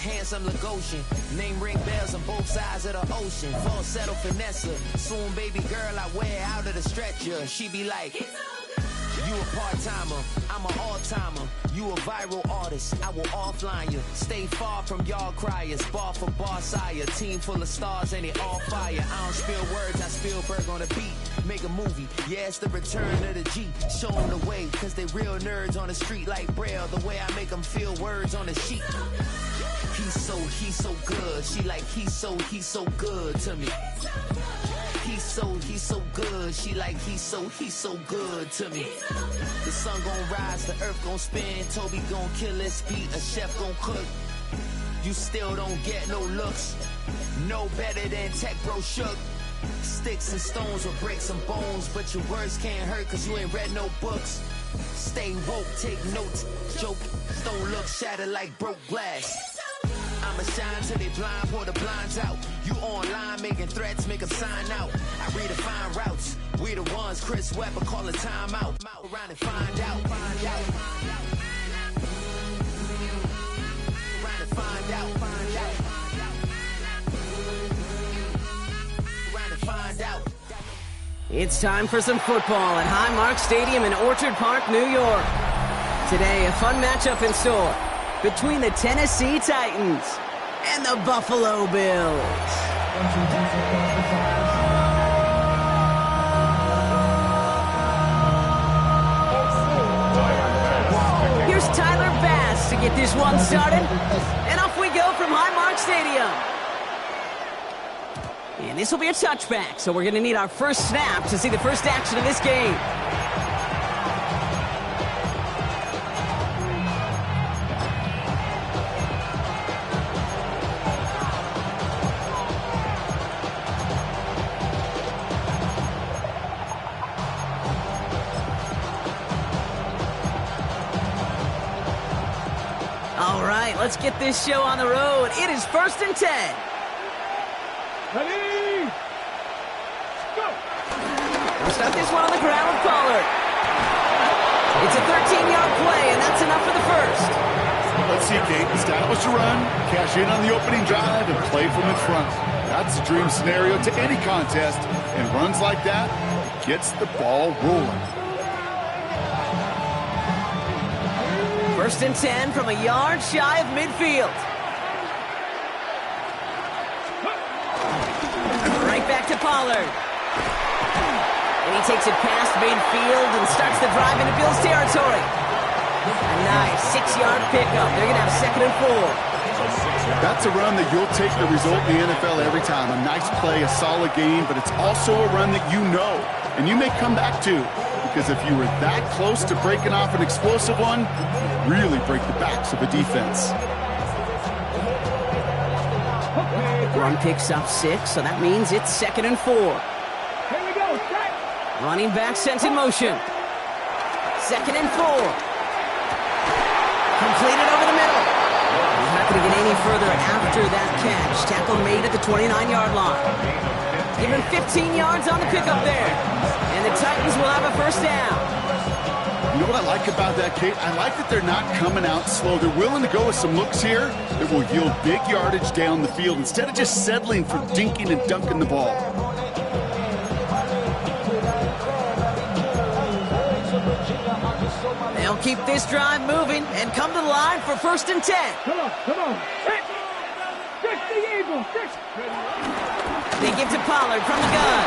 handsome Lagosian. Name ring bells on both sides of the ocean. Falsetto Vanessa, soon baby girl I wear out of the stretcher. She be like, you a part-timer, I'm an all-timer. You a viral artist, I will offline you. Stay far from y'all criers, bar for bar sire. Team full of stars and they all fire. I don't spill words, I spill Berg on the beat. Make a movie, yeah, it's the return of the G. Show them the way, cause they real nerds on the street like Braille. The way I make them feel words on the sheet. He's so good. She like, he's so good to me. He's so good. She like, he's so good to me. The sun gon' rise, the earth gon' spin. Toby gon' kill this beat, a chef gon' cook. You still don't get no looks. No better than Tech Bro Shook. Sticks and stones will break some bones, but your words can't hurt cause you ain't read no books. Stay woke, take notes, joke, don't look shattered like broke glass. I'ma shine till they blind, pour the blinds out. You online making threats, make 'em sign out. I redefine routes, we the ones Chris Webber call a timeout. Around and find out, find out. Around and find out, find out. Around and find out. It's time for some football at Highmark Stadium in Orchard Park, New York. Today, a fun matchup in store between the Tennessee Titans and the Buffalo Bills. Here's Tyler Bass to get this one started, and off we go from Highmark Stadium. And this will be a touchback, so we're going to need our first snap to see the first action of this game. All right, let's get this show on the road. It is 1st and 10. Ready? Go! We'll start this one on the ground with Pollard. It's a 13-yard play, and that's enough for the first. Let's see, Kate. Establish a run, cash in on the opening drive, and play from in front. That's the dream scenario to any contest, and runs like that gets the ball rolling. 1st and 10 from a yard shy of midfield. Right back to Pollard. And he takes it past midfield and starts the drive into Bills territory. A nice 6-yard pickup. They're going to have 2nd and 4. That's a run that you'll take the result in the NFL every time. A nice play, a solid game, but it's also a run that you know, and you may come back to. Because if you were that close to breaking off an explosive one, you really break the backs of a defense. Run picks up 6, so that means it's 2nd and 4. Here we go, set! Running back sent in motion. 2nd and 4. Completed over the middle. He's not going to get any further after that catch. Tackle made at the 29-yard line. Give him 15 yards on the pickup there. And the Titans will have a first down. You know what I like about that, Kate? I like that they're not coming out slow. They're willing to go with some looks here that will yield big yardage down the field instead of just settling for dinking and dunking the ball. They'll keep this drive moving and come to the line for 1st and 10. Come on. Hit! Just the Eagles! They give to Pollard from the gun.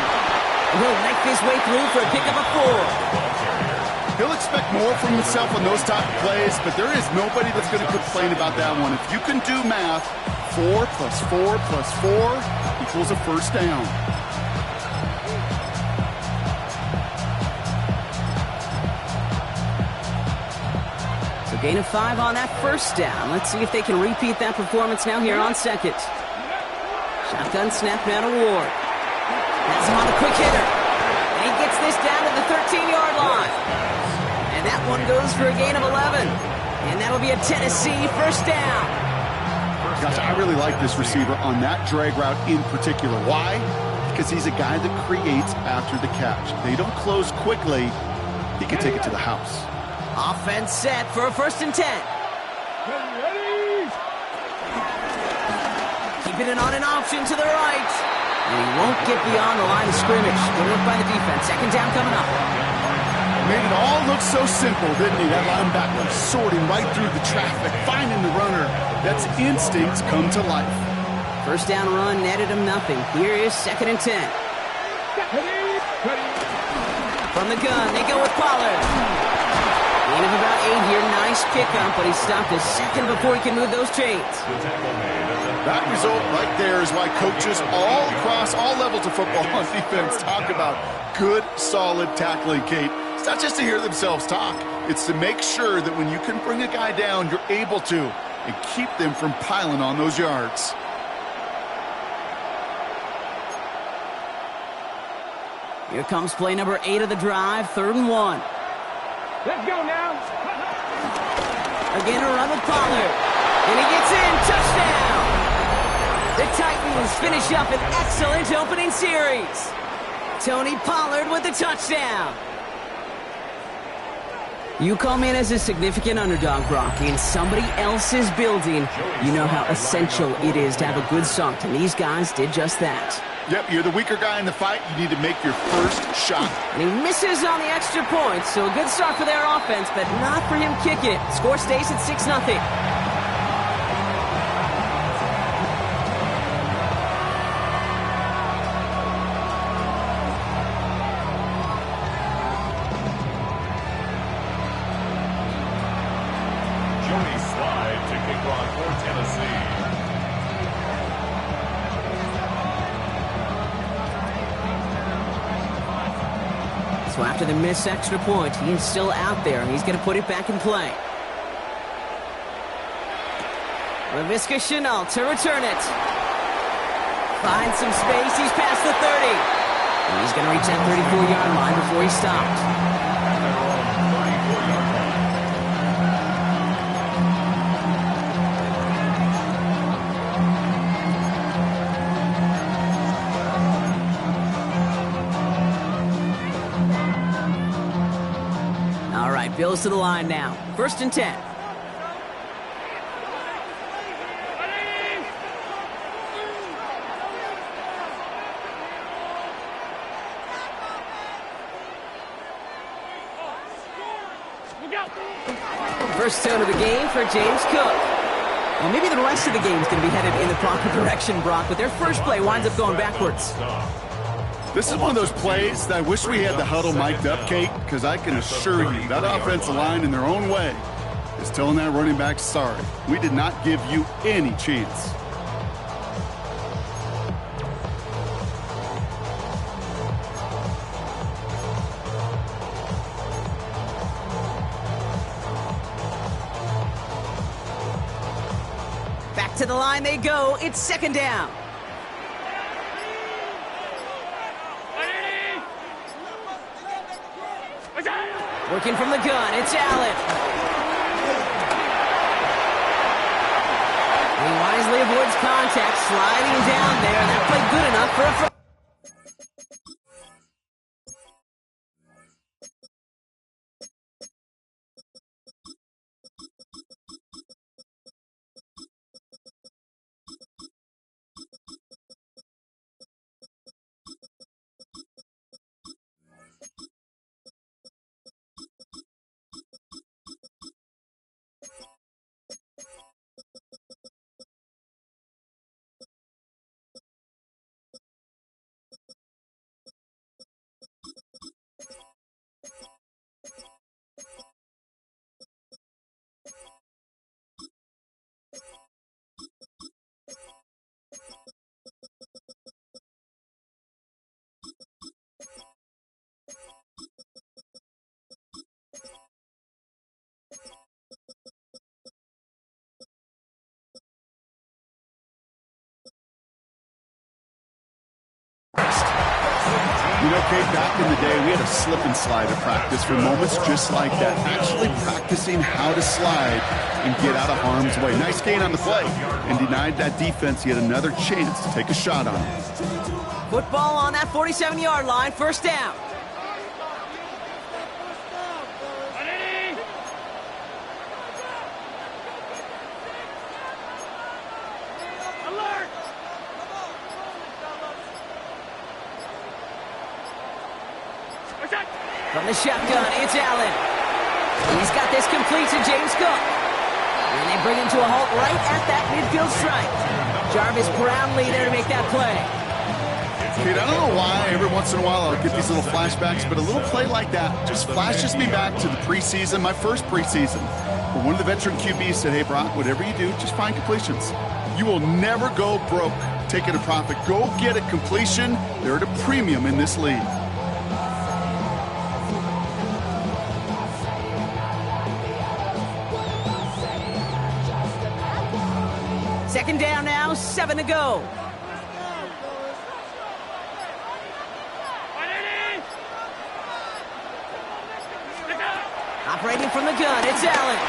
And he'll knife his way through for a pickup of 4. He'll expect more from himself on those type of plays, but there is nobody that's going to complain about that one. If you can do math, 4 plus 4 plus 4 equals a first down. So gain of 5 on that first down. Let's see if they can repeat that performance now here on 2nd. Shotgun snap now to Ward. That's him on the quick hitter. And he gets this down to the 13-yard line. And that one goes for a gain of 11. And that'll be a Tennessee first down. Gosh, I really like this receiver on that drag route in particular. Why? Because he's a guy that creates after the catch. They don't close quickly. He can take it to the house. Offense set for a 1st and 10. Ready? keeping it on an option to the right. And he won't get beyond the line of scrimmage. Good work by the defense. Second down coming up. Made it all look so simple, didn't he? That linebacker sorting right through the traffic, finding the runner. That's instincts come to life. First down run netted him nothing. Here is 2nd and 10. From the gun, they go with Pollard. Gain of about 8 here. Nice pickup, but he stopped a second before he can move those chains. That result right there is why coaches all across all levels of football on defense talk about good, solid tackling, Kate. It's not just to hear themselves talk. It's to make sure that when you can bring a guy down, you're able to, and keep them from piling on those yards. Here comes play number 8 of the drive, 3rd and 1. Let's go now. Again, a run with Pollard. And he gets in. Touchdown! The Titans finish up an excellent opening series. Tony Pollard with the touchdown. You come in as a significant underdog, Brock, in somebody else's building. You know how essential it is to have a good start, and these guys did just that. Yep, you're the weaker guy in the fight. You need to make your first shot. And he misses on the extra point, so a good start for their offense, but not for him kicking it. Score stays at 6-0. So after the missed extra point, he is still out there, and he's going to put it back in play. Laviska Shenault to return it. Finds some space. He's past the 30. And he's going to reach that 34-yard line before he stopped. Bills to the line now. 1st and 10. First down of the game for James Cook. Well, maybe the rest of the game is going to be headed in the proper direction, Brock, but their first play winds up going backwards. This is one of those plays that I wish we had the huddle mic'd up, Kate, because I can assure you that offensive line in their own way is telling that running back, sorry, we did not give you any chance. Back to the line they go. It's 2nd down. Working from the gun, it's Allen. He wisely avoids contact, sliding down there. That played good enough for a first. You know, Kate, back in the day, we had a slip and slide at practice for moments just like that. Actually practicing how to slide and get out of harm's way. Nice gain on the play, and denied that defense yet another chance to take a shot on it. Football on that 47-yard line, 1st down. From the shotgun, it's Allen. He's got this complete to James Cook. And they bring him to a halt right at that midfield stripe. Jarvis Brownlee there to make that play. Dude, I don't know why every once in a while I'll get these little flashbacks, but a little play like that just flashes me back to the preseason, my first preseason. But one of the veteran QBs said, hey, Brock, whatever you do, just find completions. You will never go broke taking a profit. Go get a completion. They're at a premium in this league. Second down now, 7 to go. Operating from the gun, it's Allen.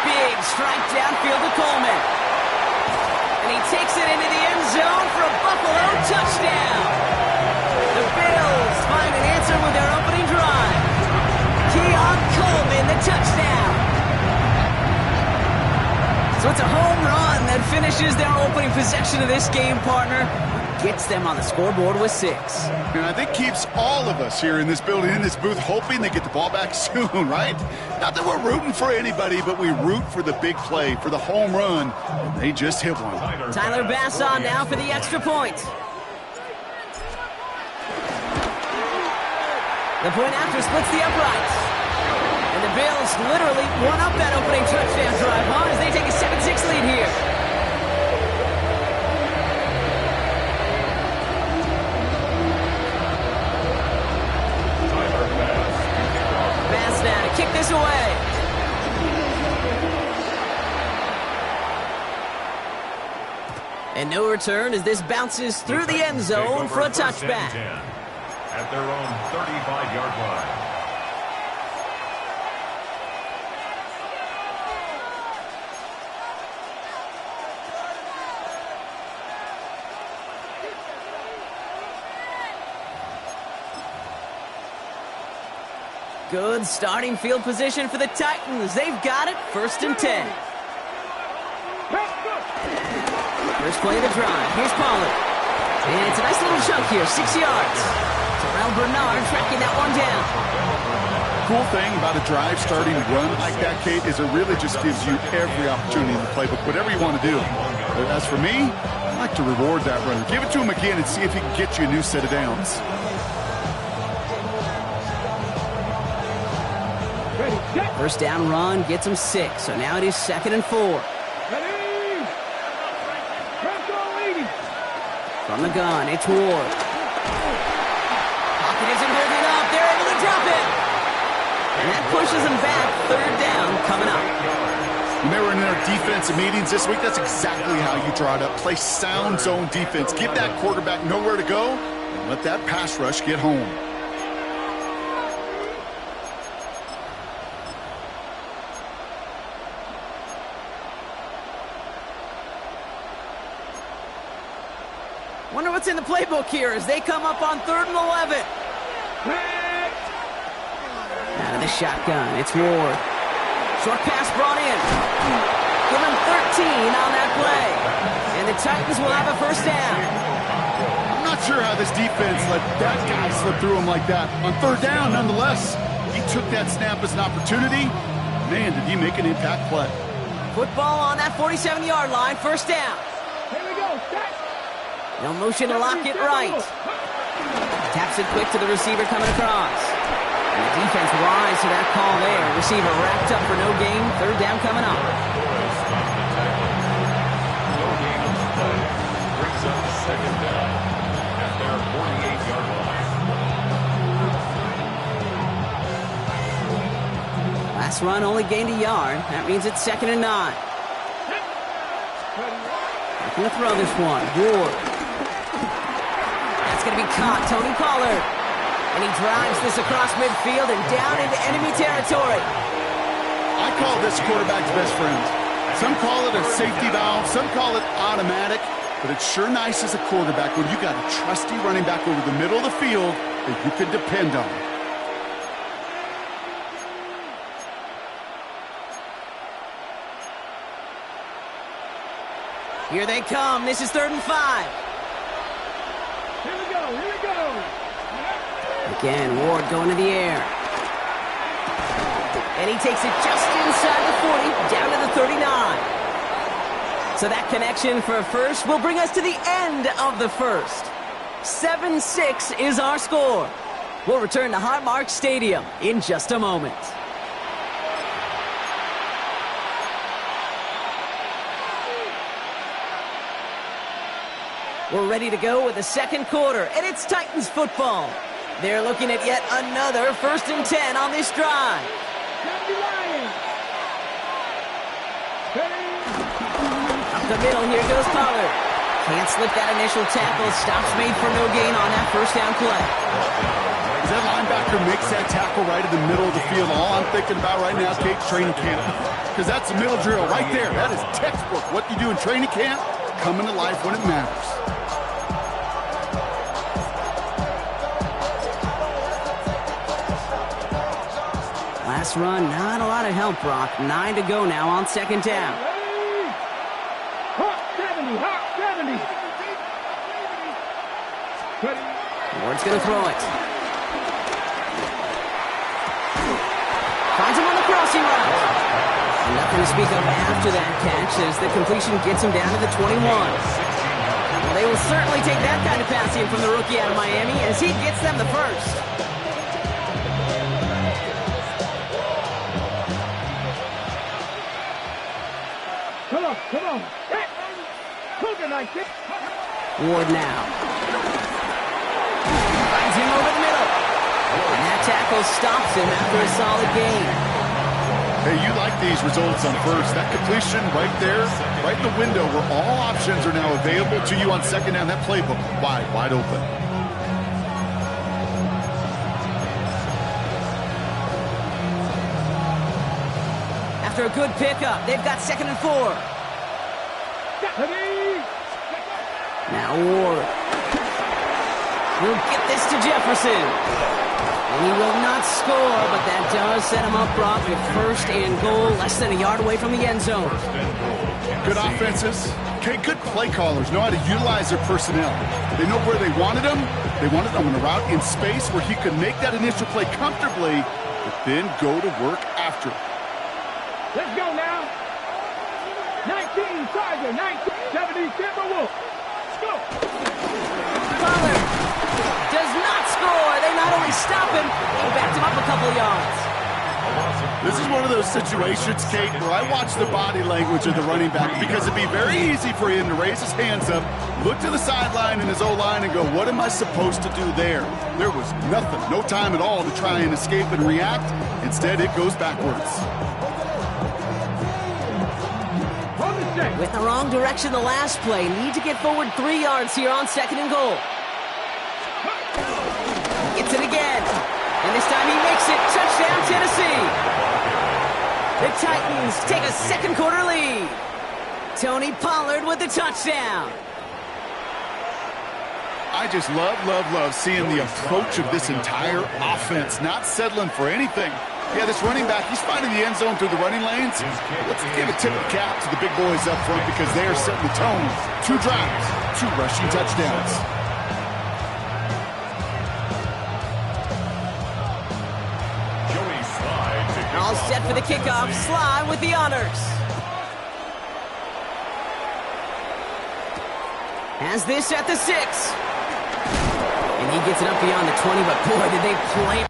Big strike downfield to Coleman. And he takes it into the end zone for a Buffalo touchdown. The Bills find an answer with their opening drive. Keon Coleman, the touchdown. So it's a home run that finishes their opening possession of this game, partner. Gets them on the scoreboard with 6. And I think keeps all of us here in this building, in this booth, hoping they get the ball back soon, right? Not that we're rooting for anybody, but we root for the big play, for the home run. And they just hit one. Tyler Bass on now for the extra point. The point after splits the uprights. And the Bills literally won up that opening touchdown drive, as they take a 7-6 lead here. Bass now to kick this away. And no return as this bounces through the end zone for a touchback. At their own 35-yard line. Good starting field position for the Titans. They've got it, 1st and 10. First play of the drive. Here's Pollard. And it's a nice little chunk here, 6 yards. Terrell Bernard tracking that one down. Cool thing about a drive starting to run like that, Kate, is it really just gives you every opportunity in the playbook, whatever you want to do. But as for me, I like to reward that runner. Give it to him again and see if he can get you a new set of downs. First down run gets him 6, so now it is 2nd and 4. From the gun, it's Ward. Pocket isn't holding up. They're able to drop it. And that pushes them back. 3rd down coming up. You remember in our defensive meetings this week, that's exactly how you draw it up. Play sound zone defense. Give that quarterback nowhere to go and let that pass rush get home. Wonder what's in the playbook here as they come up on 3rd and 11. Out of the shotgun, it's Ward. Short pass brought in. Give him 13 on that play. And the Titans will have a 1st down. I'm not sure how this defense let that guy slip through him like that. On 3rd down, nonetheless, he took that snap as an opportunity. Man, did he make an impact play. Football on that 47-yard line, 1st down. Here we go, set. No motion to lock it right. Taps it quick to the receiver coming across. And the defense rise to that call there. Receiver wrapped up for no gain. 3rd down coming up. No gain on the play. Brings up 2nd down at their 48-yard line. Last run only gained a yard. That means it's 2nd and 9. Looking to throw this one. Ward. Going to be caught, Tony Pollard. And he drives this across midfield and down into enemy territory. I call this quarterback's best friend. Some call it a safety valve, some call it automatic, but it's sure nice as a quarterback when you got a trusty running back over the middle of the field that you can depend on. Here they come. This is 3rd and 5. Here we go, here we go. Again, Ward going to the air. And he takes it just inside the 40, down to the 39. So that connection for a first will bring us to the end of the first. 7-6 is our score. We'll return to Highmark Stadium in just a moment. We're ready to go with the second quarter, and it's Titans football. They're looking at yet another 1st and 10 on this drive. Up the middle, here goes Pollard. Can't slip that initial tackle. Stops made for no gain on that first down play. As that linebacker makes that tackle right in the middle of the field, all I'm thinking about right now, Kate, training camp. Because that's a middle drill right there. That is textbook. What you do in training camp, coming to life when it matters. Last run, not a lot of help, Brock. 9 to go now on second down. Hawk 70, Hawk 70. Ward's going to throw it. Finds him on the crossing route. Nothing to speak of after that catch as the completion gets him down to the 21. Well, they will certainly take that kind of passing from the rookie out of Miami as he gets them the first. Come on. Hook it like this. Ward now. Finds him over the middle. And that tackle stops him after a solid gain. Hey, you like these results on first. That completion right there, right in the window where all options are now available to you on second down. That playbook wide open. After a good pickup, they've got 2nd and 4. Now Ward will get this to Jefferson. And he will not score, but that does set him up, Brock, with 1st and goal, less than a yard away from the end zone. Good offenses. Okay, good play callers know how to utilize their personnel. They know where they wanted him. They wanted him on a route in space where he could make that initial play comfortably, but then go to work after it. Let's go now. 19 Tiger, 19 70 Timberwolves. Go. Pollard does not score. They not only stop him, they backed him up a couple of yards. This is one of those situations, Kate, where I watch the body language of the running back because it'd be very easy for him to raise his hands up, look to the sideline in his O-line and go, what am I supposed to do there? There was nothing, no time at all to try and escape and react. Instead, it goes backwards. With the wrong direction the last play, need to get forward 3 yards here on 2nd and goal. Gets it again. And this time he makes it. Touchdown, Tennessee. The Titans take a second quarter lead. Tony Pollard with the touchdown. I just love seeing the approach of this entire offense, not settling for anything. Yeah, this running back, he's finding the end zone through the running lanes. Let's give a tip of the cap to the big boys up front because they are setting the tone. 2 drives, 2 rushing touchdowns. All set for the kickoff. Sly with the honors. Has this at the 6. And he gets it up beyond the 20, but boy, did they play.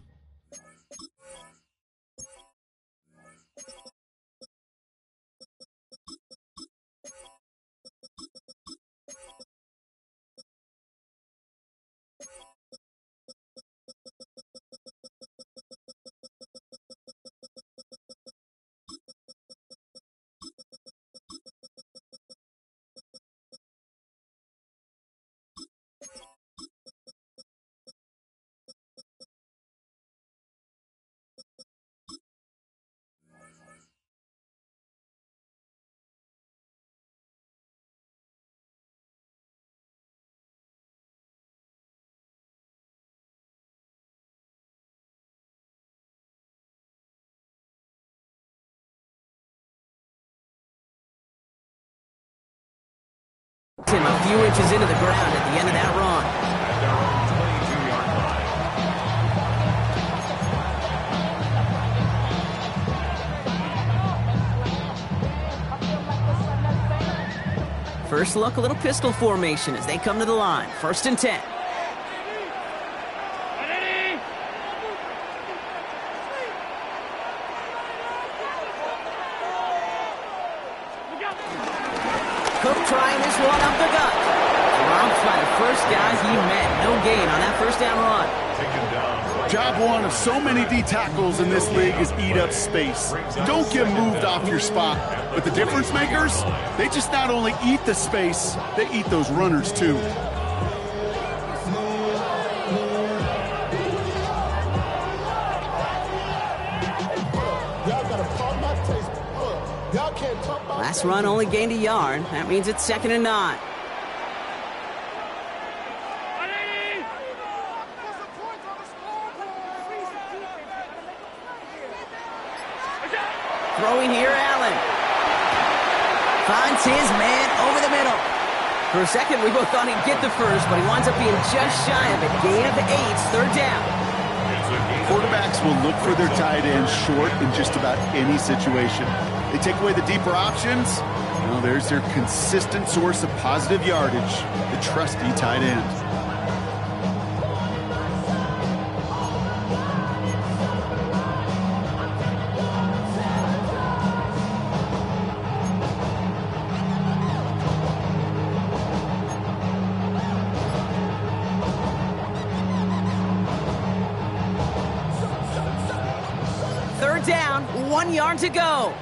Him a few inches into the ground at the end of that run. First look, a little pistol formation as they come to the line. 1st and 10. Cook trying this one up the gut. Dropped by the first guy he met. No gain on that first down run. Job one of so many D tackles in this league is eat up space. Don't get moved off your spot. But the difference makers, they just not only eat the space, they eat those runners too. Last run only gained a yard. That means it's 2nd and 9. Throwing here, Allen. Finds his man over the middle. For a second, we both thought he'd get the first, but he winds up being just shy of a gain of 8. 3rd down. Quarterbacks will look for their tight end short in just about any situation. They take away the deeper options. Well, there's their consistent source of positive yardage, the trusty tight end. Third down, 1 yard to go.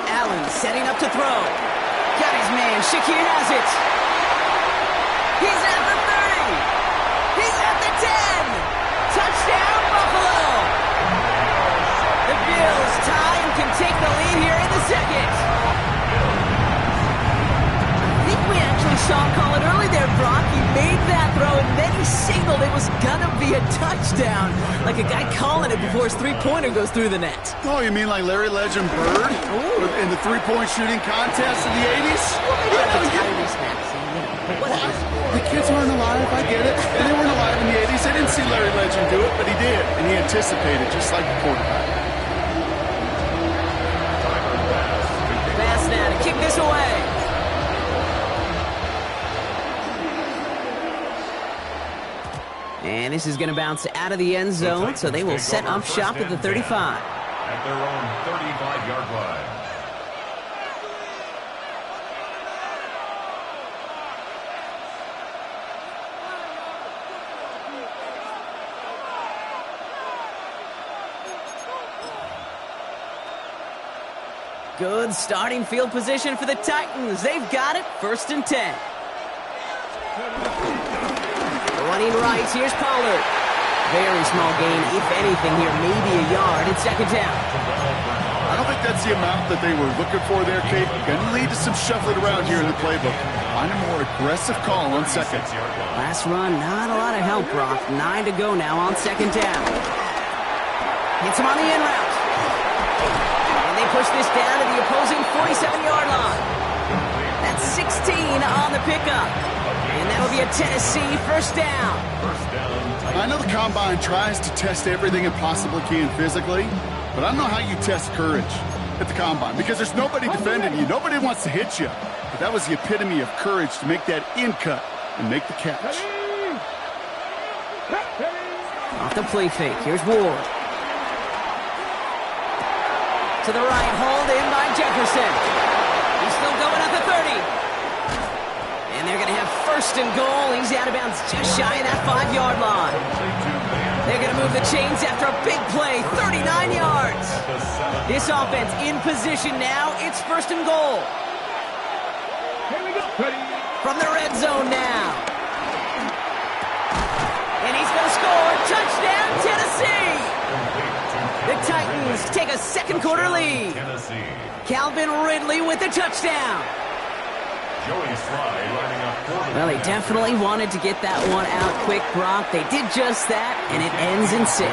Allen setting up to throw. Got his man. Shakir has it. He's at the 30. He's at the 10. Touchdown, Buffalo. The Bills tie and can take the lead here in the second. I think we actually saw him call it early there, Brock. He made that throw, and then he signaled it was gonna be a touchdown. Like a guy calling it before his three-pointer goes through the net. Oh, you mean like Larry Legend Bird in the three-point shooting contest in the 80s? The kids weren't alive, I get it. And they weren't alive in the 80s. They didn't see Larry Legend do it, but he did. And he anticipated, just like the quarterback. Pass now to kick this away. And this is going to bounce out of the end zone, so they will set up shop at the 35. At their own 35-yard line. Good starting field position for the Titans. They've got it, 1st and 10. Running right, here's Pollard. Very small gain, if anything here, maybe a yard. It's 2nd down. I don't think that's the amount that they were looking for there, Kate. Going to lead to some shuffling around here in the playbook. Find a more aggressive call on 2nd. Last run, not a lot of help, Brock. 9 to go now on 2nd down. Hits him on the in route. And they push this down to the opposing 47-yard line. That's 16 on the pickup. And that'll be a Tennessee 1st down. I know the Combine tries to test everything it possibly can physically, but I don't know how you test courage at the Combine because there's nobody defending you. Nobody wants to hit you. But that was the epitome of courage to make that in cut and make the catch. Off the play fake. Here's Ward. To the right, hauled in by Jefferson. He's still going at the 30. And they're going to have 1st and goal. He's out of bounds just shy of that 5-yard line. They're going to move the chains after a big play, 39 yards. This offense in position now. It's 1st and goal. From the red zone now. And he's going to score. Touchdown, Tennessee. The Titans take a 2nd quarter lead. Calvin Ridley with the touchdown. Well, they definitely wanted to get that one out quick, Brock. They did just that, and it ends in 6.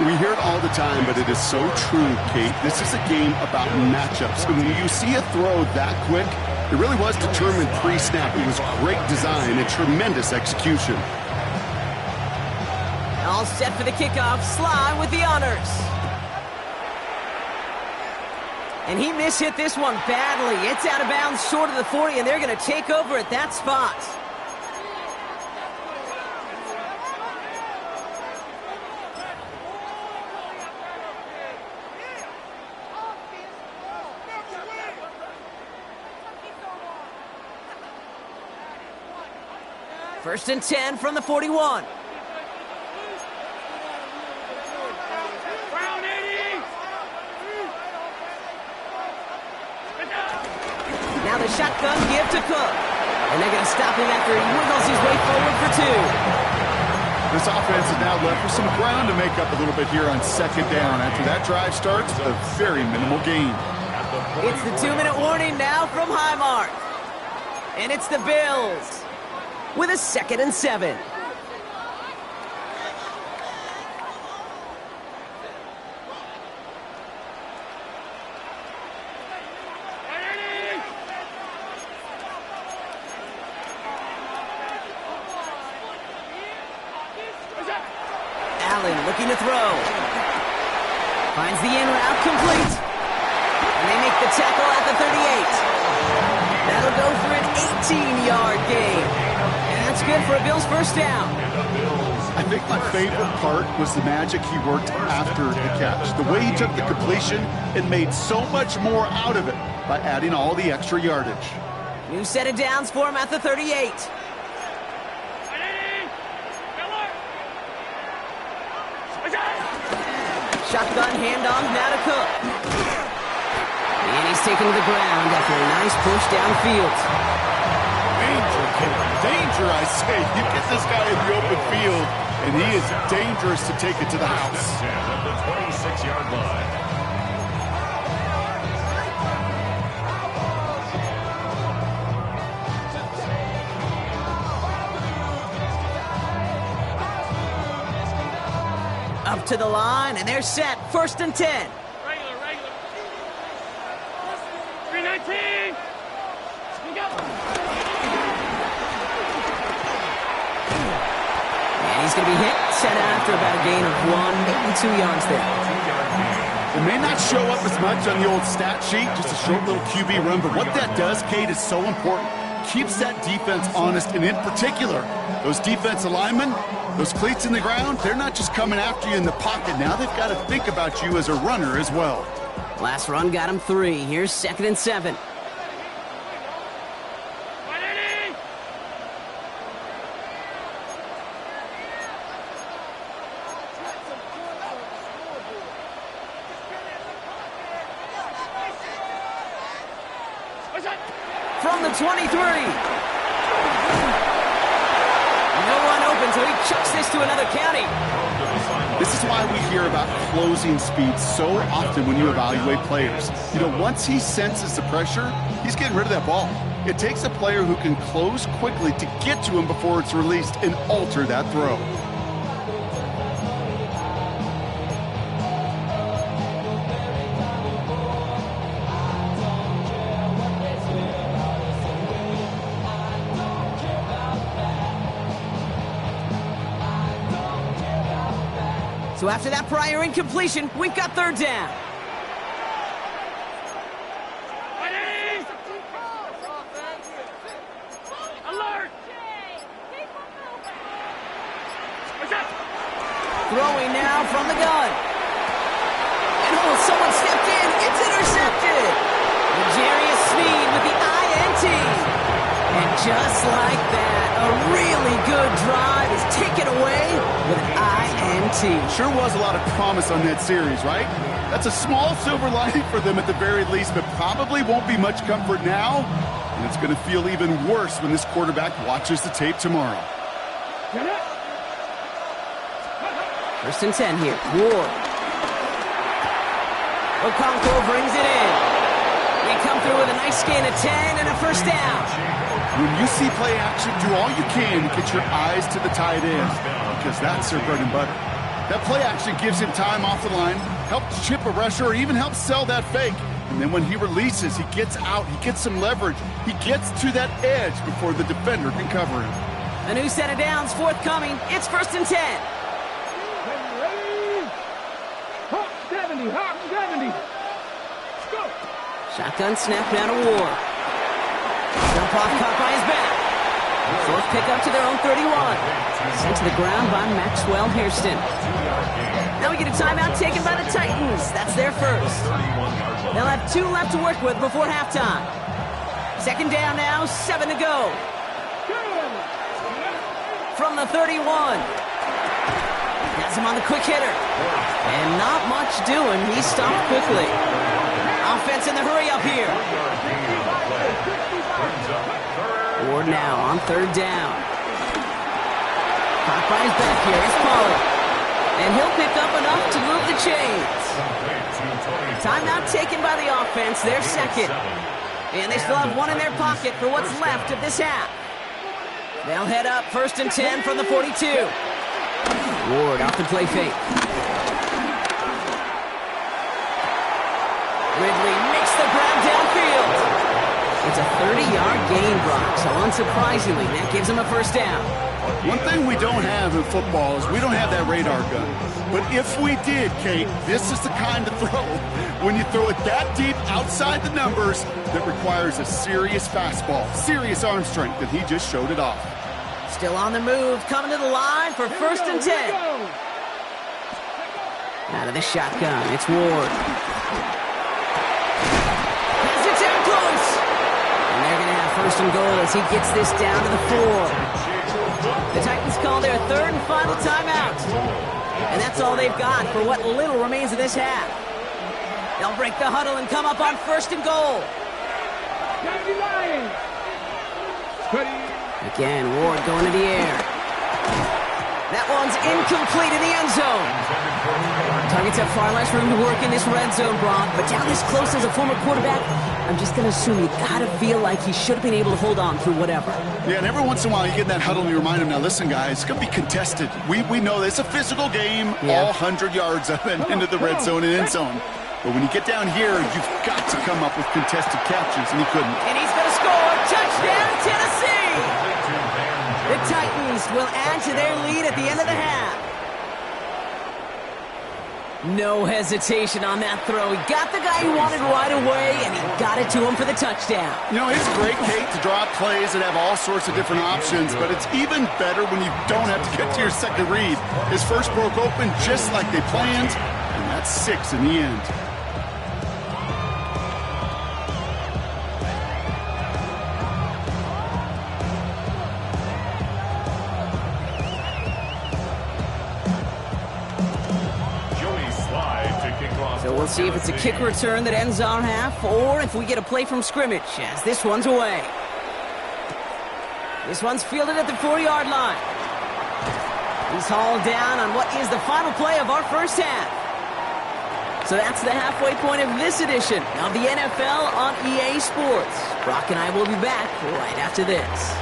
We hear it all the time, but it is so true, Kate. This is a game about matchups. And when you see a throw that quick, it really was determined pre-snap. It was great design and tremendous execution. All set for the kickoff. Sly with the honors. And he mishit this one badly. It's out of bounds short of the 40, and they're going to take over at that spot. First and 10 from the 41. Now the shotgun give to Cook. And they're going to stop him after he wiggles his way forward for 2. This offense is now left with some ground to make up a little bit here on second down. After that drive starts, a very minimal gain. It's the 2-minute warning now from Highmark. And it's the Bills with a 2nd and 7. Allen looking to throw. Finds the in route complete. And they make the tackle at the 38. That'll go for an 18-yard gain. And that's good for a Bills first down. I think my favorite part was the magic he worked after the catch. The way he took the completion and made so much more out of it by adding all the extra yardage. New set of downs for him at the 38. Shotgun handoff now to Cook. And he's taken to the ground after a nice push downfield. Danger, kid. Danger, I say. You get this guy in the open field, and he is dangerous to take it to the house. At the 26-yard line. Up to the line, and they're set. First and 10. Regular. 319. And he's going to be hit, set after about a gain of 1, maybe 2 yards there. It may not show up as much on the old stat sheet, just a short little QB run, but what that does, Kate, is so important. Keeps that defense honest, and in particular, those defensive linemen, those cleats in the ground, they're not just coming after you in the pocket. Now they've got to think about you as a runner as well. Last run got him 3. Here's 2nd and 7. From the 23. No one open, so he chucks this to another county. This is why we hear about closing speed so often when you evaluate players. You know, once he senses the pressure, he's getting rid of that ball. It takes a player who can close quickly to get to him before it's released and alter that throw. So after that prior incompletion, we've got 3rd down. Alert! Throwing now from the gun. And someone stepped in. It's intercepted. Jarius Sneed with the INT. And just like that, a really good drive is taken away with an INT. Sure was a lot of promise on that series, right? That's a small silver lining for them at the very least, but probably won't be much comfort now. And it's going to feel even worse when this quarterback watches the tape tomorrow. First and 10 here. Ward. Okonkwo brings it in. They come through with a nice gain of 10 and a first down. When you see play action, do all you can to get your eyes to the tight end, because that's their bread and butter. That play action gives him time off the line, helps chip a rusher, or even helps sell that fake. And then when he releases, he gets out, he gets some leverage. He gets to that edge before the defender can cover him. A new set of downs forthcoming. It's first and 10. Hawk 70. Let's go. Shotgun snap now to Ward. Jump off caught by his back. Short pickup to their own 31. Sent to the ground by Maxwell Hairston. Now we get a timeout taken by the Titans. That's their first. They'll have 2 left to work with before halftime. Second down now, 7 to go. From the 31. Has him on the quick hitter. And not much doing. He stopped quickly. Offense in the hurry up here. Ward now on third down. Caught by his back here is Pollard. And he'll pick up enough to move the chains. Timeout taken by the offense, their second. And they still have 1 in their pocket for what's left of this half. They'll head up 1st and 10 from the 42. Ward off the play fake. Ridley makes the grab downfield. It's a 30-yard gain, Brock, so unsurprisingly, that gives him a first down. One thing we don't have in football is we don't have that radar gun. But if we did, Kate, this is the kind of throw, when you throw it that deep outside the numbers, that requires a serious fastball, serious arm strength, and he just showed it off. Still on the move, coming to the line for 1st and 10. Out of the shotgun, it's Ward. Has it down close. And they're going to have 1st and goal as he gets this down to the 4. The Titans call their 3rd and final timeout. And that's all they've got for what little remains of this half. They'll break the huddle and come up on 1st and goal. Again, Ward going to the air. That one's incomplete in the end zone. Targets have far less room to work in this red zone, Brock, but down this close as a former quarterback, I'm just going to assume you got to feel like he should have been able to hold on through whatever. Yeah, and every once in a while you get in that huddle and you remind him, now listen, guys, it's going to be contested. We know it's a physical game, all 100 yards of it into the red zone and end zone. But when you get down here, you've got to come up with contested catches, and he couldn't. And he's going to score. Touchdown, Tennessee! The Titans will add to their lead at the end of the half. No hesitation on that throw. He got the guy he wanted right away, and he got it to him for the touchdown. You know, it's great, Kate, to draw up plays that have all sorts of different options, but it's even better when you don't have to get to your second read. His first broke open just like they planned, and that's 6 in the end. So we'll see if it's a kick return that ends our half, or if we get a play from scrimmage, as this one's away. This one's fielded at the 4-yard line. He's hauled down on what is the final play of our first half. So that's the halfway point of this edition of the NFL on EA Sports. Brock and I will be back right after this.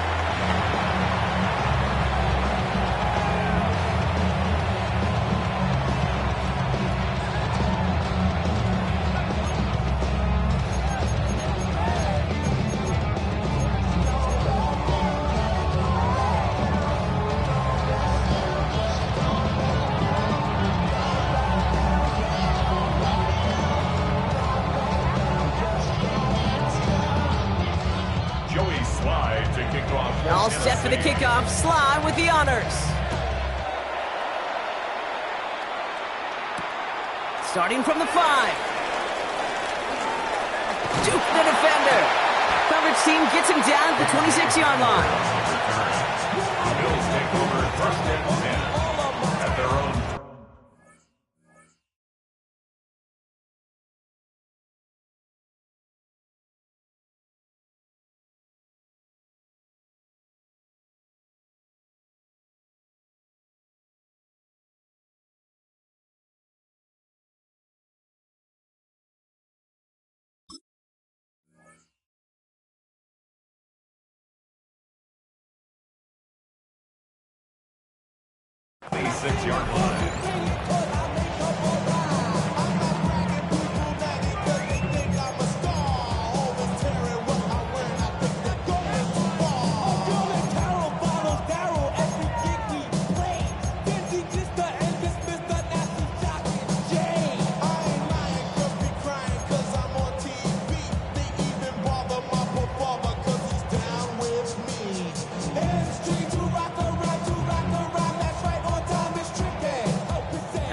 All set for the kickoff. Sly with the honors. Starting from the 5. Duke the defender. Coverage team gets him down at the 26-yard line. Bills take over 1st and 10 at their own. The 6-yard line.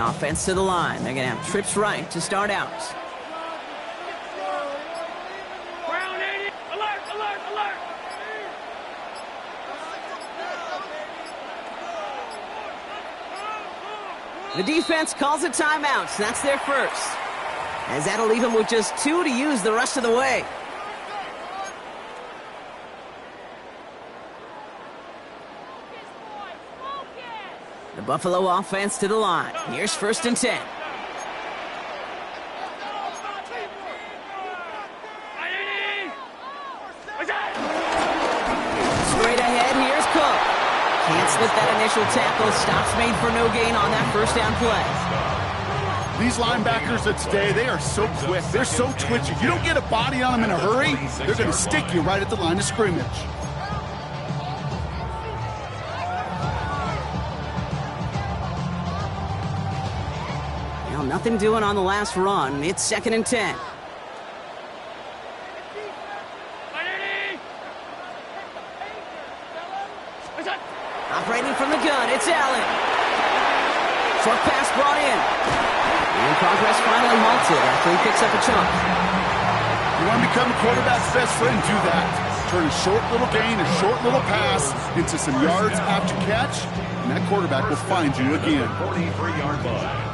Offense to the line. They're going to have trips right to start out. Ground 80. Alert, alert, alert. The defense calls a timeout. That's their first. As that'll leave them with just 2 to use the rest of the way. The Buffalo offense to the line. Here's 1st and 10. Straight ahead, here's Cook. Can't slip that initial tackle. Stops made for no gain on that 1st down play. These linebackers of today, they are so quick. They're so twitchy. You don't get a body on them in a hurry, they're going to stick you right at the line of scrimmage. Well, nothing doing on the last run. It's 2nd and 10. Operating from the gun, it's Allen. Short pass brought in. And progress finally halted after he picks up a chunk. You want to become a quarterback's best friend, do that. Turn a short little gain, a short little pass into some yards after catch, and that quarterback will find you again. 43-yard line.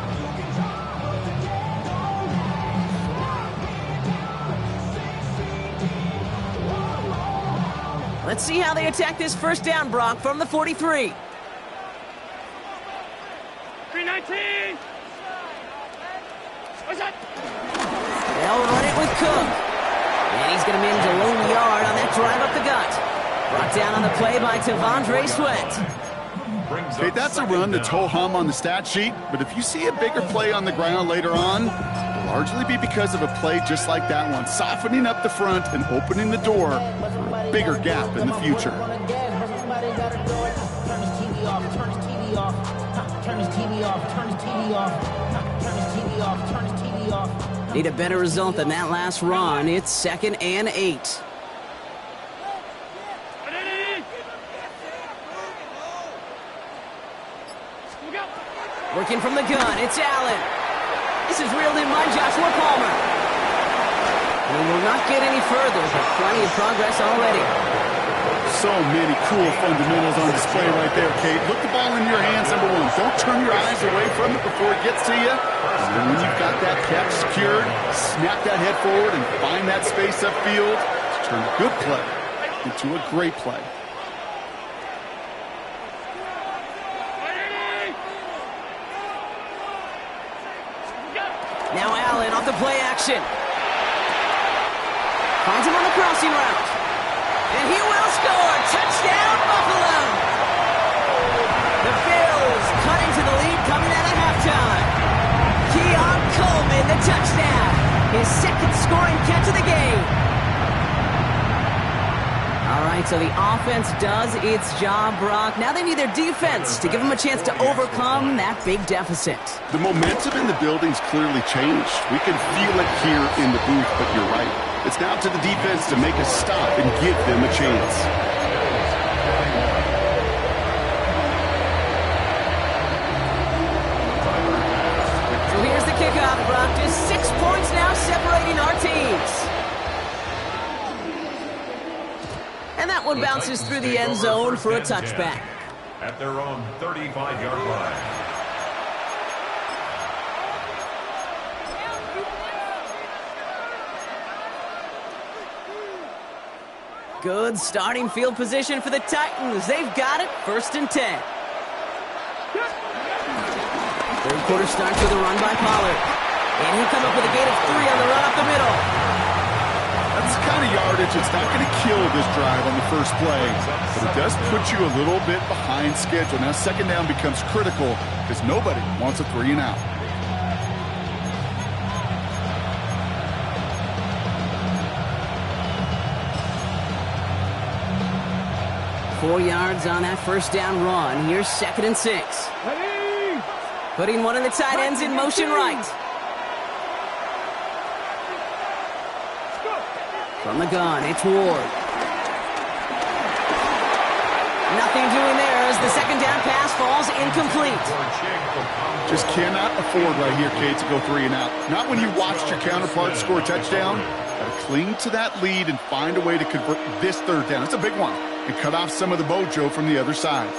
Let's see how they attack this 1st down, Brock, from the 43. 319. They'll run it with Cook. And he's going to manage a lone yard on that drive up the gut. Brought down on the play by T'Vondre Sweat. Okay, that's a run that's ho-hum on the stat sheet, but if you see a bigger play on the ground later on, it'll largely be because of a play just like that one, softening up the front and opening the door for a bigger gap in the future. Need a better result than that last run. It's 2nd and 8. Working from the gun, it's Allen. This is reeled in by Joshua Palmer. And he will not get any further, but plenty of progress already. So many cool fundamentals on display right there, Kate. Put the ball in your hands, number one. Don't turn your eyes away from it before it gets to you. And then when you've got that catch secured, snap that head forward and find that space upfield to turn a good play into a great play. Now Allen off the play action. Finds him on the crossing route. And he will score. Touchdown, Buffalo. The Bills cutting to the lead coming out of halftime. Keon Coleman, the touchdown. His 2nd scoring catch of the game. All right, so the offense does its job, Brock. Now they need their defense to give them a chance to overcome that big deficit. The momentum in the building's clearly changed. We can feel it here in the booth, but you're right. It's now to the defense to make a stop and give them a chance. So here's the kickoff, Brock. Just 6 points now separating our teams. And that one bounces through the end zone for a touchback. At their own 35-yard line. Good starting field position for the Titans. They've got it, 1st and 10. 3rd quarter starts with a run by Pollard. And he'll come up with a gain of 3 on the run up the middle. That's the kind of yardage that's not going to kill this drive on the first play, but it does put you a little bit behind schedule. Now 2nd down becomes critical because nobody wants a 3 and out. Four yards on that 1st down run. Here's 2nd and 6. Putting one of the tight ends in motion right. From the gun, it's Ward. Nothing doing there as the second down pass falls incomplete. Just cannot afford right here, Kate, to go 3 and out. Not when you watched your counterpart score a touchdown. Got to cling to that lead and find a way to convert this third down. It's a big one. And cut off some of the mojo from the other side.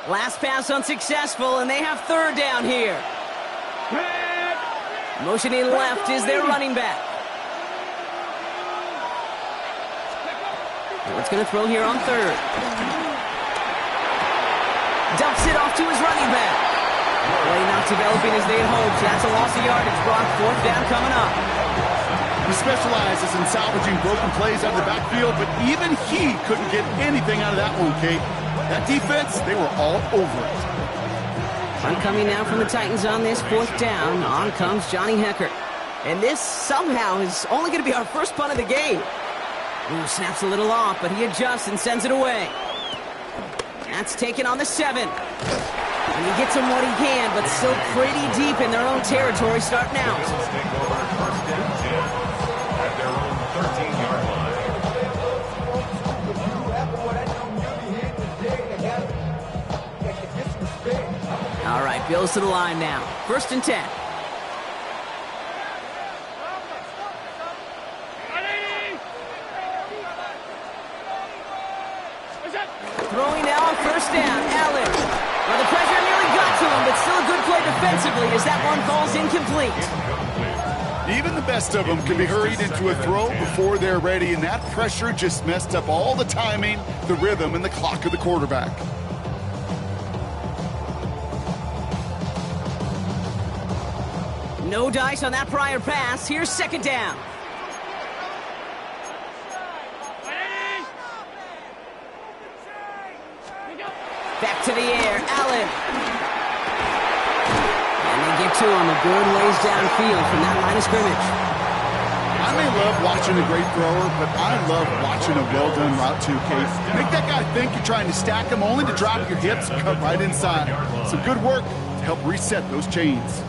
Last pass unsuccessful, and they have third down here. Motioning left is their running back. What's going to throw here on third? Dumps it off to his running back. Play not developing as they had hoped. That's a loss of yardage. Brock, fourth down coming up. He specializes in salvaging broken plays out of the backfield, but even he couldn't get anything out of that one, Kate. That defense, they were all over it. Punt coming now from the Titans on this fourth down. On comes Johnny Hecker. And this somehow is only going to be our first punt of the game. Ooh, snaps a little off, but he adjusts and sends it away. That's taken on the 7. And he gets him what he can, but still pretty deep in their own territory starting out. Take over first and 10 at their own 13-yard line. All right, Bills to the line now. First and 10. Throwing now on first down. Allen. Well, the pressure nearly got to him, but still a good play defensively as that one falls incomplete. Even the best of them can be hurried into a throw before they're ready, and that pressure just messed up all the timing, the rhythm, and the clock of the quarterback. No dice on that prior pass. Here's second down. Back to the air. Allen. And they get to him a good ways downfield from that line of scrimmage. I may love watching a great thrower, but I love watching a well-done route too, Kate. Make that guy think you're trying to stack him only to drop your hips and cut right inside. Some good work to help reset those chains.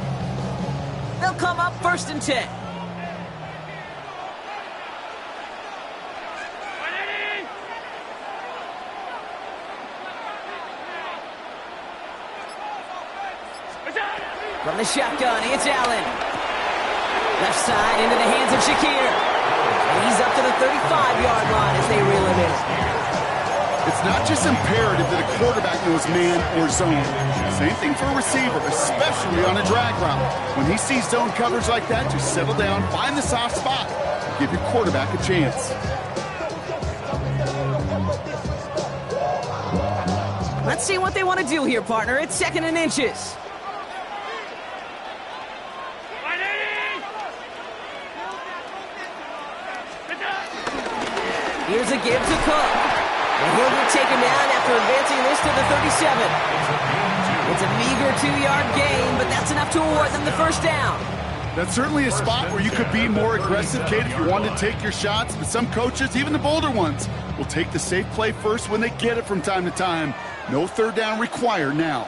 They'll come up first and 10. From the shotgun, it's Allen. Left side into the hands of Shakir. And he's up to the 35-yard line as they reel him in. It's not just imperative that a quarterback knows man or zone. Same thing for a receiver, especially on a drag route. When he sees zone coverage like that, just settle down, find the soft spot, and give your quarterback a chance. Let's see what they want to do here, partner. It's second and inches. Here's a give to Cook. And he'll get taken down after advancing this to the 37. It's a meager 2-yard gain, but that's enough to award them the first down. That's certainly a spot where you could be more aggressive, Kate, if you wanted to take your shots. But some coaches, even the bolder ones, will take the safe play first when they get it from time to time. No third down required now.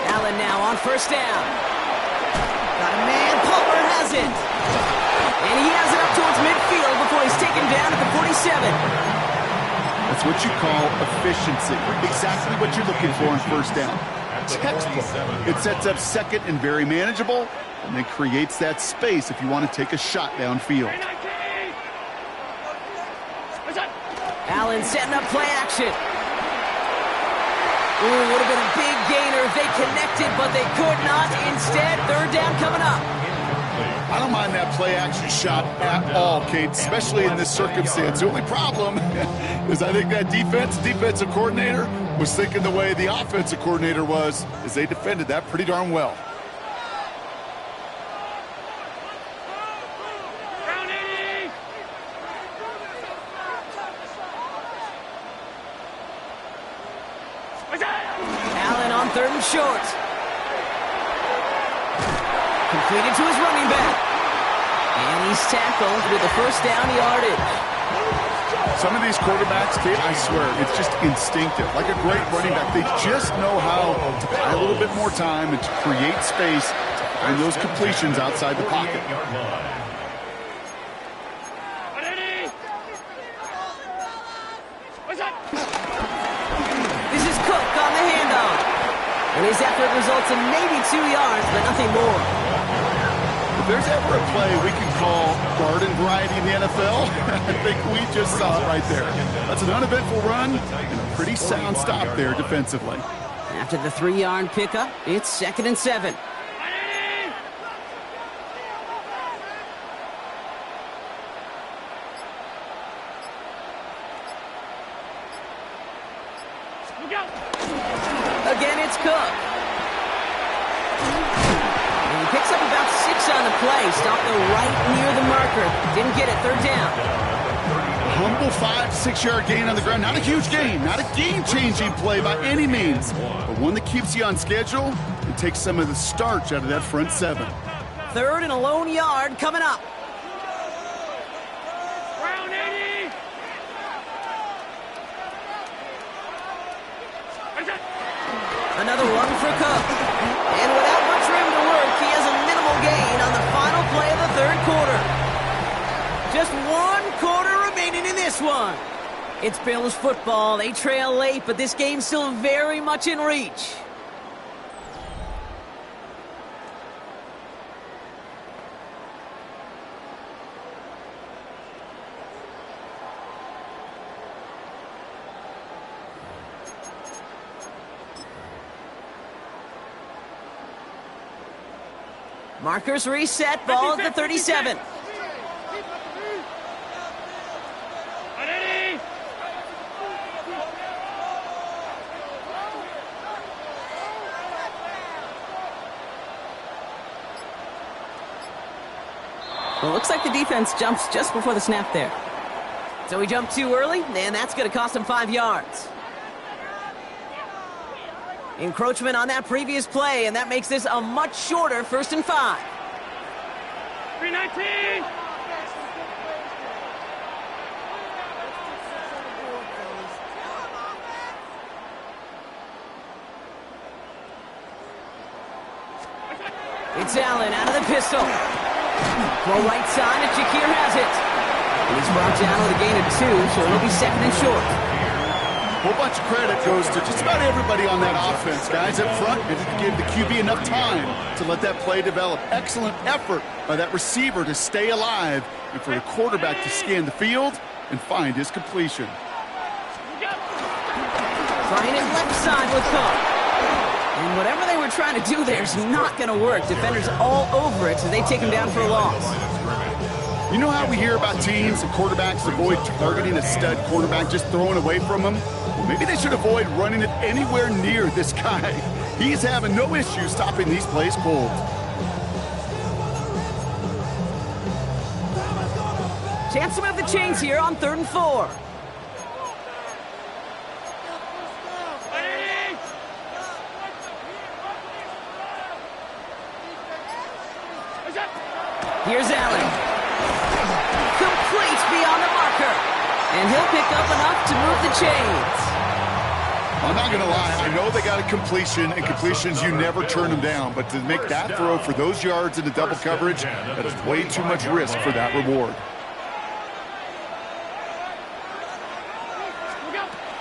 Allen now on first down. Got a man, Palmer has it. And he has it up towards midfield before he's taken down at the 47. That's what you call efficiency. Exactly what you're looking for in first down. Textbook. It sets up second and very manageable, and then creates that space if you want to take a shot downfield. Allen setting up play action. Ooh, would have been a big gainer if they connected, but they could not. Instead, third down coming up. I don't mind that play action shot at all, Kate, especially in this circumstance. The only problem is I think that defensive coordinator was thinking the way the offensive coordinator was, as they defended that pretty darn well. Allen on third and short. Completed to his running back. And he's tackled with the first down yardage. Some of these quarterbacks, Kate, I swear, it's just instinctive. Like a great running back, they just know how to buy a little bit more time and to create space to find those completions outside the pocket. This is Cook on the handoff. And his effort results in maybe 2 yards, but nothing more. If there's ever a play we can call garden variety in the NFL, I think we just saw it right there. That's an uneventful run and a pretty sound stop there defensively. After the 3-yard pickup, it's 2nd and 7. Again, it's Cook. And he picks up about 6 on the play. Stopped right near the marker. Didn't get it. 3rd down. Humble 5-6-yard gain on the ground. Not a huge gain. Not a game-changing play by any means. But one that keeps you on schedule and takes some of the starch out of that front 7. 3rd and a lone yard coming up. Another one for Cook. And without much room to work, he has a minimal gain on the final play of the 3rd quarter. Just 1 quarter remaining in this one. It's Bills football. They trail late, but this game's still very much in reach. Markers reset, ball at the 37. Well, it looks like the defense jumps just before the snap there. So he jumped too early, and that's going to cost him 5 yards. Encroachment on that previous play, and that makes this a much shorter 1st and 5. 319! It's Allen out of the pistol. Well, right side, and Shakir has it. And he's brought down with a gain of 2, so it'll be 2nd and short. A whole bunch of credit goes to just about everybody on that offense. Guys up front didn't give the QB enough time to let that play develop. Excellent effort by that receiver to stay alive and for the quarterback to scan the field and find his completion. Trying it left side with Cook. And whatever they were trying to do there is not going to work. Defenders all over it, so they take him down for a loss. You know how we hear about teams and quarterbacks avoid targeting a stud quarterback, just throwing away from him? Well, maybe they should avoid running it anywhere near this guy. He's having no issue stopping these plays cold. Chance to move the chains here on 3rd and 4. Here's Allen. Complete beyond the marker. And he'll pick up enough to move the chains. I'm not going to lie. I know they got a completion, and completions, you never turn them down. But to make that throw for those yards into double coverage, that is way too much risk for that reward.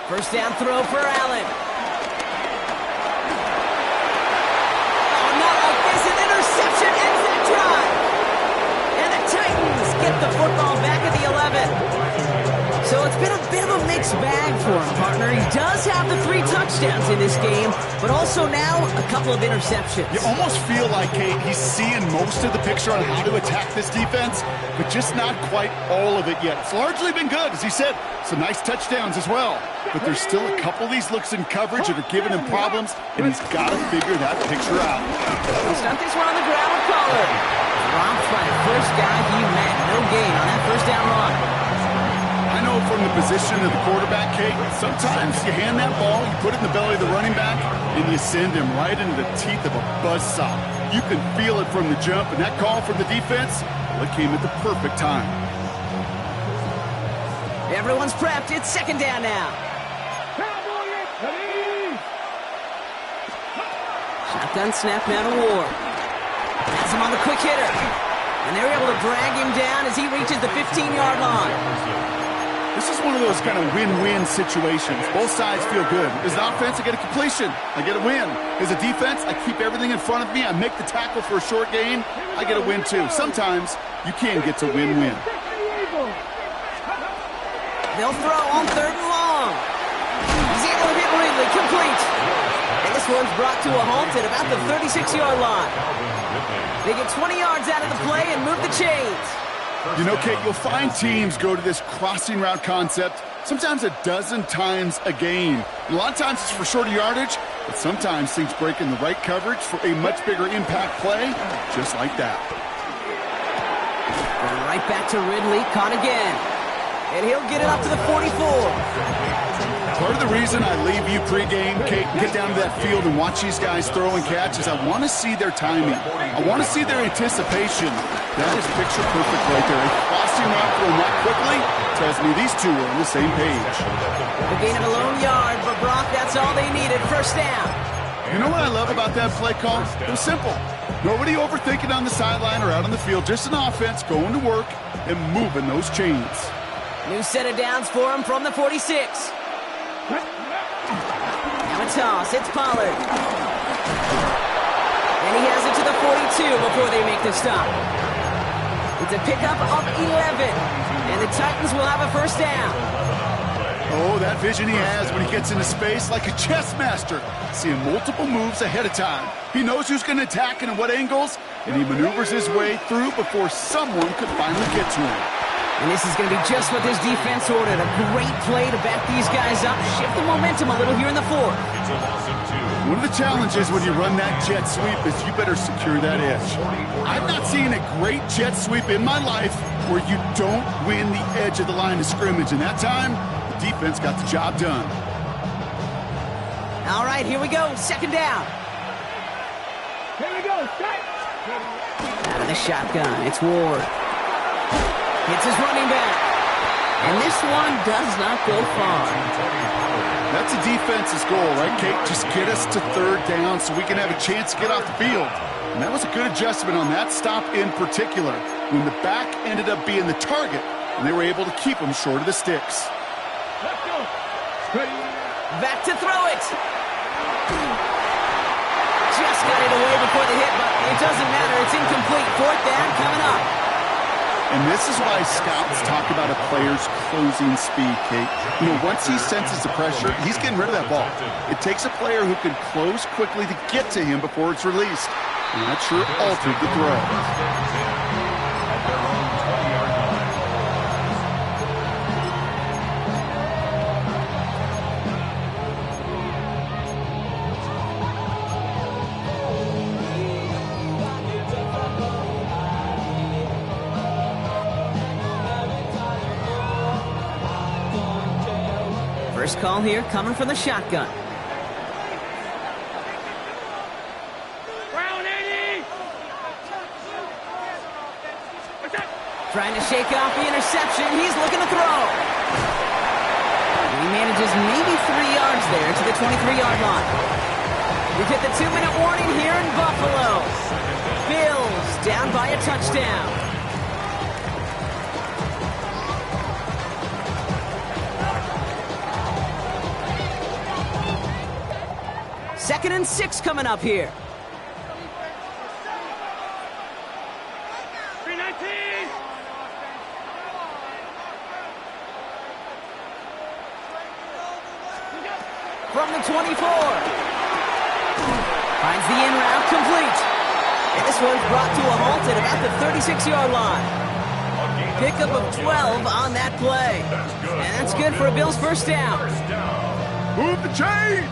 1st down throw for Allen. Oh, not like this. An interception ends that drive. And the Titans get the football back at the 11. So it's been a bit of a mixed bag for him, partner. He does have the 3 touchdowns in this game, but also now a couple of interceptions. You almost feel like, Kate, he's seeing most of the picture on how to attack this defense, but just not quite all of it yet. It's largely been good, as he said, some nice touchdowns as well. But there's still a couple of these looks in coverage that are giving him problems, and he's got to figure that picture out. He stuck this one on the ground with Pollard. Dropped by the first guy he met. No gain on that 1st down run. I know from the position of the quarterback, Kate, sometimes you hand that ball, you put it in the belly of the running back, and you send him right into the teeth of a buzzsaw. You can feel it from the jump, and that call from the defense, well, it came at the perfect time. They're Everyone's prepped. It's second down now. Shotgun snap now to Ward. Has him on the quick hitter. And they're able to drag him down as he reaches the 15-yard line. This is one of those kind of win-win situations. Both sides feel good. As an offense, I get a completion. I get a win. As a defense, I keep everything in front of me. I make the tackle for a short gain. I get a win, too. Sometimes you can get to win-win. They'll throw on third and long. He's able to hit Ridley, complete. And this one's brought to a halt at about the 36-yard line. They get 20 yards out of the play and move the chains. You know, Kate, you'll find teams go to this crossing route concept sometimes a dozen times a game. A lot of times it's for shorter yardage, but sometimes things break in the right coverage for a much bigger impact play, just like that. Going right back to Ridley, caught again. And he'll get it up to the 44. Part of the reason I leave you pregame, Kate, and get down to that field and watch these guys throw and catch is I want to see their timing. I want to see their anticipation. That is picture perfect right there. A crossing route thrown that quickly tells me these two are on the same page. The gain of a lone yard, but Brock, that's all they needed. First down. You know what I love about that play call? It was simple. Nobody overthinking on the sideline or out on the field. Just an offense going to work and moving those chains. New set of downs for him from the 46. Now a toss. It's Pollard. And he has it to the 42 before they make the stop. It's a pickup of 11. And the Titans will have a first down. Oh, that vision he has when he gets into space like a chess master. Seeing multiple moves ahead of time. He knows who's going to attack and at what angles, and he maneuvers his way through before someone could finally get to him. And this is going to be just what this defense ordered. A great play to back these guys up, shift the momentum a little here in the fourth. One of the challenges when you run that jet sweep is you better secure that edge. I've not seen a great jet sweep in my life where you don't win the edge of the line of scrimmage. And that time, the defense got the job done. All right, here we go. Second down. Here we go. Strike. Out of the shotgun, it's Ward. Hits his running back. And this one does not go far. That's a defense's goal, right, Kate? Just get us to third down so we can have a chance to get off the field. And that was a good adjustment on that stop in particular, when the back ended up being the target, and they were able to keep him short of the sticks. Let's go. Straight. Back to throw it. Just got it away before the hit, but it doesn't matter. It's incomplete. Fourth down coming up. And this is why scouts talk about a player's closing speed, Kate. You know, once he senses the pressure, he's getting rid of that ball. It takes a player who can close quickly to get to him before it's released. And that sure altered the throw. First call here coming from the shotgun. Brown 80. Trying to shake off the interception. He's looking to throw. He manages maybe 3 yards there to the 23-yard line. We've hit the 2-minute warning here in Buffalo. Bills down by a touchdown. Second and 6 coming up here. 319. From the 24. Finds the in route complete. And this one's brought to a halt at about the 36-yard line. Pickup of 12 on that play. And that's good for a Bills first down. Move the chains!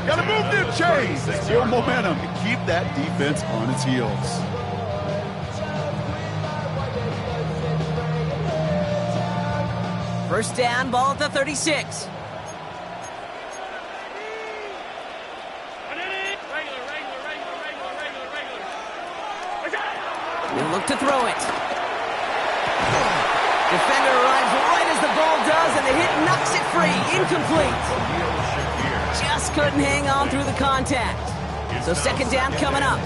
Gotta move them chains! Build momentum and keep that defense on its heels. First down, ball at the 36. He'll look to throw it. Defender arrives right as the the ball does, and the hit knocks it free. Incomplete. Just couldn't hang on through the contact. So second down coming up.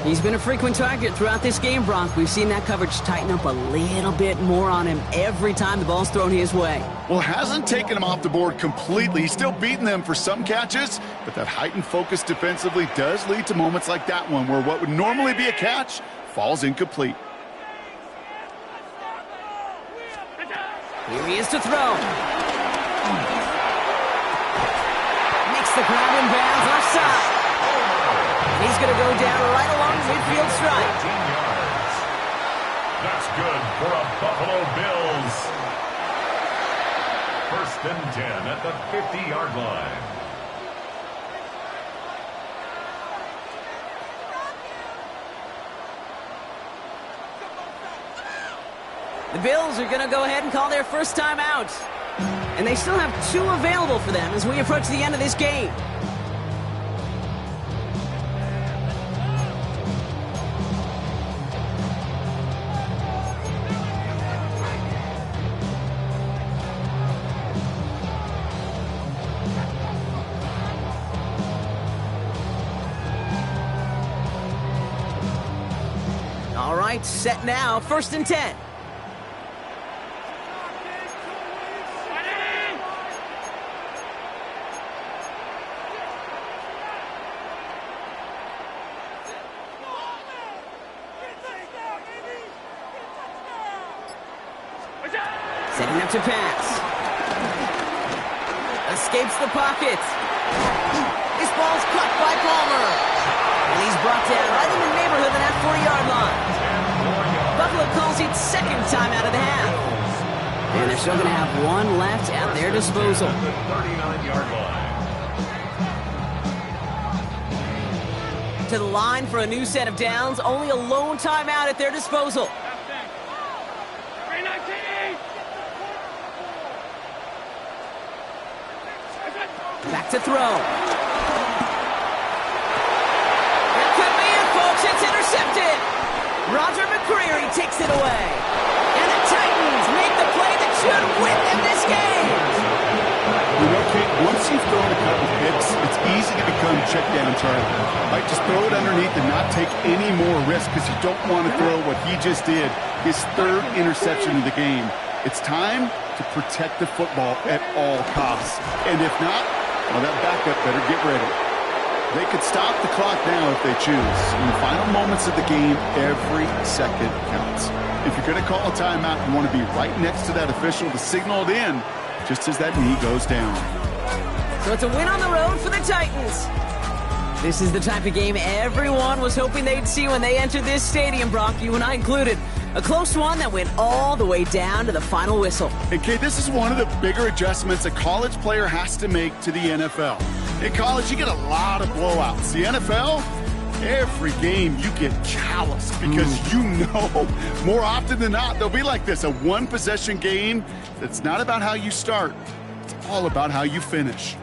He's been a frequent target throughout this game, Brock. We've seen that coverage tighten up a little bit more on him every time the ball's thrown his way. Well, hasn't taken him off the board completely. He's still beating them for some catches, but that heightened focus defensively does lead to moments like that one where what would normally be a catch falls incomplete. Here he is to throw. Makes the grab in bounds offside. He's going to go down right along the midfield stripe. 15 yards. That's good for a Buffalo Bills. 1st and 10 at the 50-yard line. The Bills are going to go ahead and call their first time out. And they still have 2 available for them as we approach the end of this game. All right, set now, 1st and 10. Setting up to pass. Escapes the pocket. This ball's caught by Palmer. And he's brought down right in the neighborhood of that 40-yard line. Buffalo calls it second time out of the half. And they're still going to have 1 left at their disposal. At the 39-yard line. To the line for a new set of downs. Only a lone timeout at their disposal. Back to throw. It could be it, folks. It's intercepted. Roger McCreary takes it away. And the Titans make the play that should win them this game. You know, Kate, once you've thrown a couple picks, it's easy to become check down Charlie. Like, just throw it underneath and not take any more risk because you don't want to throw what he just did, his 3rd interception of the game. It's time to protect the football at all costs. And if not, well, that backup better get ready. They could stop the clock now if they choose. In the final moments of the game, every second counts. If you're going to call a timeout, you want to be right next to that official to signal it in just as that knee goes down. So it's a win on the road for the Titans. This is the type of game everyone was hoping they'd see when they entered this stadium, Brock, you and I included. A close one that went all the way down to the final whistle. And Kate, this is one of the bigger adjustments a college player has to make to the NFL. In college, you get a lot of blowouts. The NFL, every game you get calloused because you know more often than not they'll be like this, a 1-possession game that's not about how you start. It's all about how you finish.